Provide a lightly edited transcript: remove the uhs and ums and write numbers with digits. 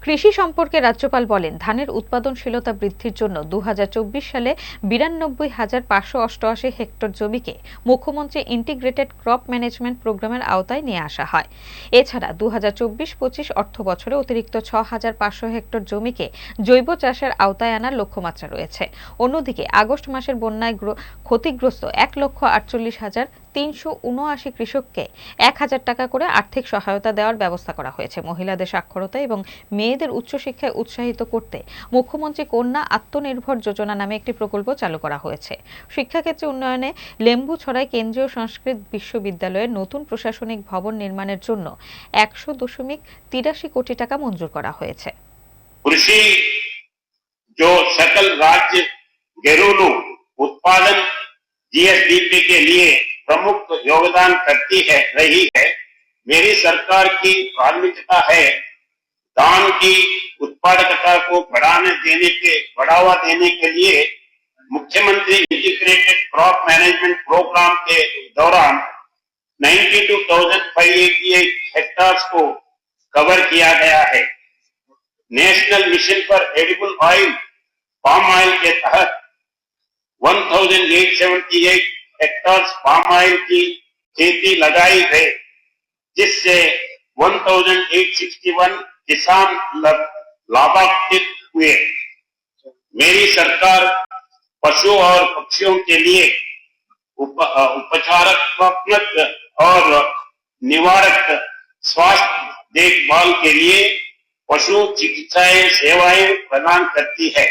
কৃষি সম্পর্কে রাজ্যপাল বলেন, ধানের উৎপাদনশীলতা বৃদ্ধির জন্য 2024 সালে 92,588 হেক্টর জমিকে মুখ্যমন্ত্রী ইন্টিগ্রেটেড ক্রপ ম্যানেজমেন্ট প্রোগ্রামের আওতায় নিয়ে আসা হয়। এছাড়া 2024-25 অর্থ বছরে অতিরিক্ত 6,500 হেক্টর জমিকে জৈব চাষের আওতায় আনার লক্ষ্যমাত্রা রয়েছে। অন্যদিকে আগস্ট মাসের বন্যায় ক্ষতিগ্রস্ত 1,48,379 কৃষককে 1,000 টাকা করে আর্থিক সহায়তা দেওয়ার ব্যবস্থা করা হয়েছে। মহিলাদের সাক্ষরতা এবং মেয়েদের উচ্চশিক্ষায় উৎসাহিত করতে মুখ্যমন্ত্রী কন্যা আত্মনির্ভর যোজনা নামে একটি প্রকল্প চালু করা হয়েছে। শিক্ষাক্ষেত্রে উন্নয়নে লেম্বুছড়ায় কেন্দ্রীয় সংস্কৃত বিশ্ববিদ্যালয়ের নতুন প্রশাসনিক ভবন নির্মাণের জন্য 100.83 কোটি টাকা মঞ্জুর করা হয়েছে। कृषि जो सकल राज्य घरेलू उत्पादन जीएसडीपी के लिए प्रमुख योगदान करती रही है। मेरी सरकार की प्राथमिकता है धान की उत्पादकता को बढ़ावा देने के लिए मुख्यमंत्री इंटीग्रेटेड क्रॉप मैनेजमेंट प्रोग्राम के दौरान 92,588 हेक्टार्स को कवर किया गया है। National mission for edible oil palm oil के तहत 1,878 हेक्टार्स पाम ऑयल की खेती लगाई गई, जिससे 1,861 किसान लाभान्वित हुए। मेरी सरकार पशु और पक्षियों के लिए उपचारात्मक और निवारक स्वास्थ्य देखभाल के लिए पशु चिकित्सा सेवाएं प्रदान करती है।